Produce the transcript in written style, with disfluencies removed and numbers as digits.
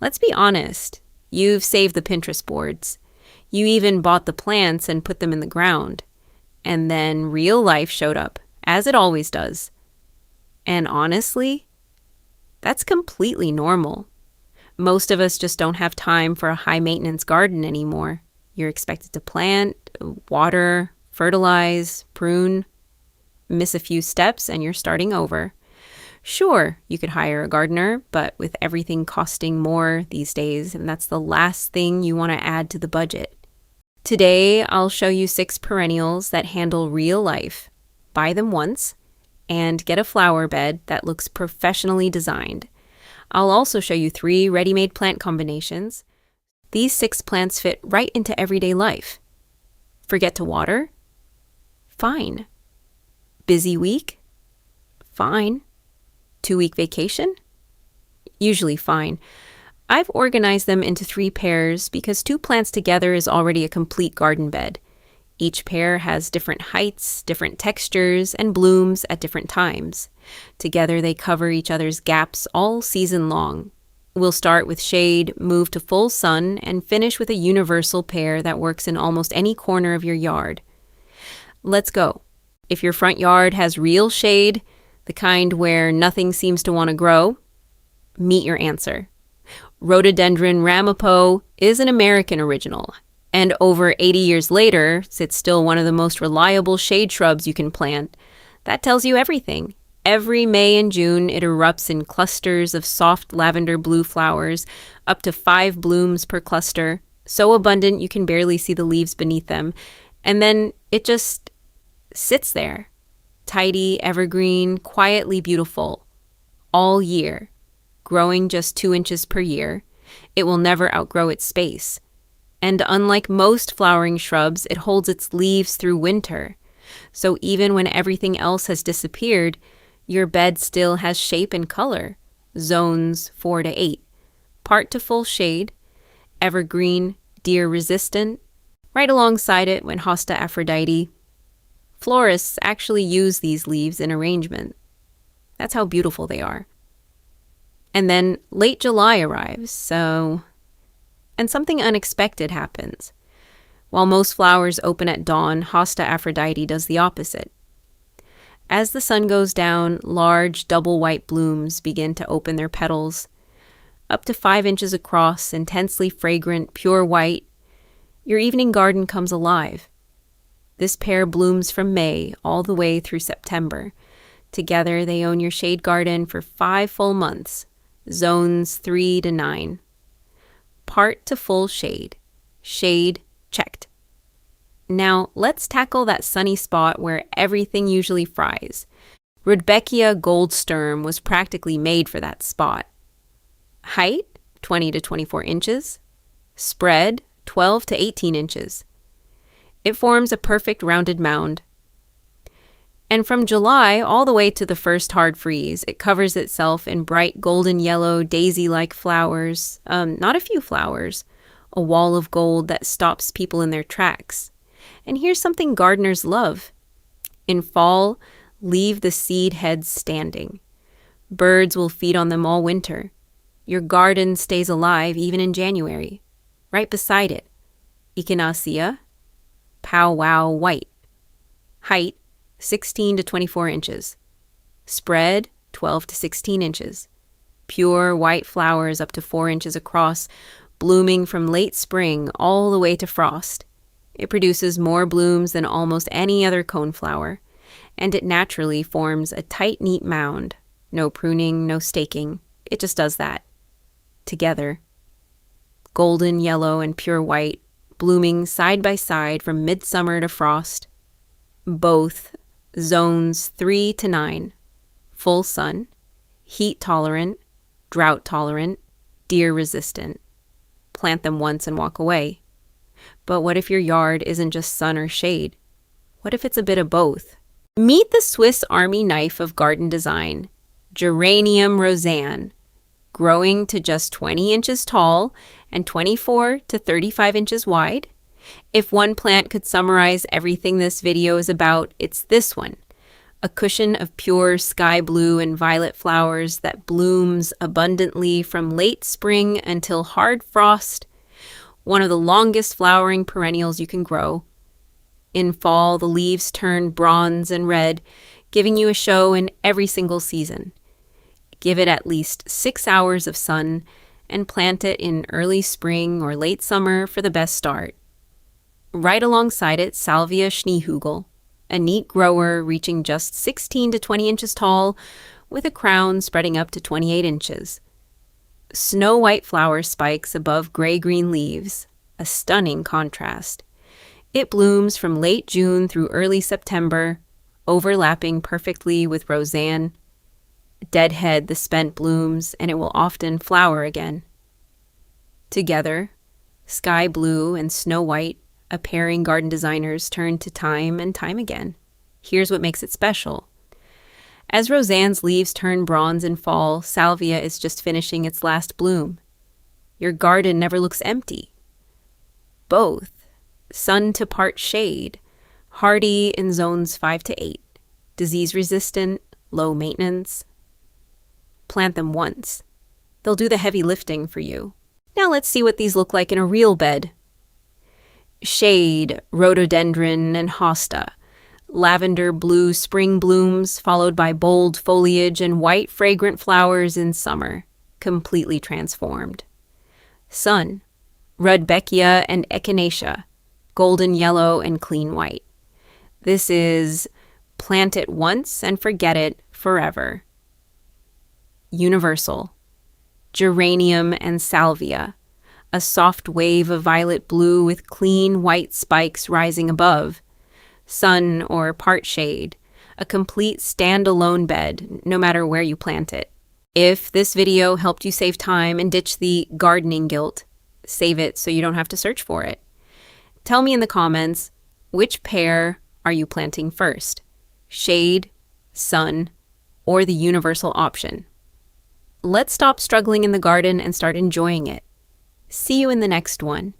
Let's be honest. You've saved the Pinterest boards. You even bought the plants and put them in the ground. And then real life showed up, as it always does. And honestly, that's completely normal. Most of us just don't have time for a high-maintenance garden anymore. You're expected to plant, water, fertilize, prune, miss a few steps, and you're starting over. Sure, you could hire a gardener, but with everything costing more these days, and that's the last thing you want to add to the budget. Today, I'll show you 6 perennials that handle real life. Buy them once, and get a flower bed that looks professionally designed. I'll also show you 3 ready-made plant combinations. These 6 plants fit right into everyday life. Forget to water? Fine. Busy week? Fine. 2-week vacation? Usually fine. I've organized them into 3 pairs because 2 plants together is already a complete garden bed. Each pair has different heights, different textures, and blooms at different times. Together they cover each other's gaps all season long. We'll start with shade, move to full sun, and finish with a universal pair that works in almost any corner of your yard. Let's go. If your front yard has real shade, the kind where nothing seems to want to grow, meet your answer. Rhododendron Ramapo is an American original, and over 80 years later, it's still one of the most reliable shade shrubs you can plant. That tells you everything. Every May and June, it erupts in clusters of soft lavender blue flowers, up to 5 blooms per cluster, so abundant you can barely see the leaves beneath them, and then it just sits there. Tidy, evergreen, quietly beautiful, all year, growing just 2 inches per year. It will never outgrow its space. And unlike most flowering shrubs, it holds its leaves through winter. So even when everything else has disappeared, your bed still has shape and color. Zones 4 to 8. Part to full shade, evergreen, deer resistant. Right alongside it went Hosta Aphrodite. Florists actually use these leaves in arrangement. That's how beautiful they are. And then late July arrives, and something unexpected happens. While most flowers open at dawn, Hosta Aphrodite does the opposite. As the sun goes down, large double white blooms begin to open their petals. Up to 5 inches across, intensely fragrant, pure white, your evening garden comes alive. This pair blooms from May all the way through September. Together, they own your shade garden for 5 full months, zones 3 to 9. Part to full shade. Shade checked. Now, let's tackle that sunny spot where everything usually fries. Rudbeckia Goldsturm was practically made for that spot. Height, 20 to 24 inches. Spread, 12 to 18 inches. It forms a perfect rounded mound. And from July all the way to the first hard freeze, it covers itself in bright golden yellow daisy-like flowers, not a few flowers, a wall of gold that stops people in their tracks. And here's something gardeners love. In fall, leave the seed heads standing. Birds will feed on them all winter. Your garden stays alive even in January. Right beside it, Echinacea, PowWow white. Height, 16 to 24 inches. Spread, 12 to 16 inches. Pure white flowers up to 4 inches across, blooming from late spring all the way to frost. It produces more blooms than almost any other coneflower, and it naturally forms a tight, neat mound. No pruning, no staking. It just does that. Together. Golden yellow and pure white, blooming side by side from midsummer to frost. Both zones 3 to 9. Full sun, heat tolerant, drought tolerant, deer resistant. Plant them once and walk away. But what if your yard isn't just sun or shade? What if it's a bit of both? Meet the Swiss Army knife of garden design, Geranium Rozanne, growing to just 20 inches tall and 24 to 35 inches wide. If one plant could summarize everything this video is about, it's this one. a cushion of pure sky blue and violet flowers that blooms abundantly from late spring until hard frost, one of the longest flowering perennials you can grow. In fall, the leaves turn bronze and red, giving you a show in every single season. Give it at least 6 hours of sun and plant it in early spring or late summer for the best start. Right alongside it, Salvia Schneehügel, a neat grower reaching just 16 to 20 inches tall with a crown spreading up to 28 inches. Snow-white flower spikes above gray-green leaves, a stunning contrast. It blooms from late June through early September, overlapping perfectly with Rozanne. Deadhead the spent blooms, and it will often flower again. Together, sky blue and snow white, a pairing garden designers turn to time and time again. Here's what makes it special. As Rozanne's leaves turn bronze in fall, Salvia is just finishing its last bloom. Your garden never looks empty. Both, sun to part shade, hardy in zones 5 to 8, disease-resistant, low maintenance. Plant them once. They'll do the heavy lifting for you. Now let's see what these look like in a real bed. Shade, Rhododendron, and Hosta. Lavender blue spring blooms, followed by bold foliage and white fragrant flowers in summer, completely transformed. Sun, Rudbeckia and Echinacea, golden yellow and clean white. This is plant it once and forget it forever. Universal, Geranium and Salvia, a soft wave of violet blue with clean white spikes rising above. Sun or part shade, a complete standalone bed, no matter where you plant it. If this video helped you save time and ditch the gardening guilt, save it so you don't have to search for it. Tell me in the comments, which pair are you planting first? Shade, sun, or the universal option? Let's stop struggling in the garden and start enjoying it. See you in the next one.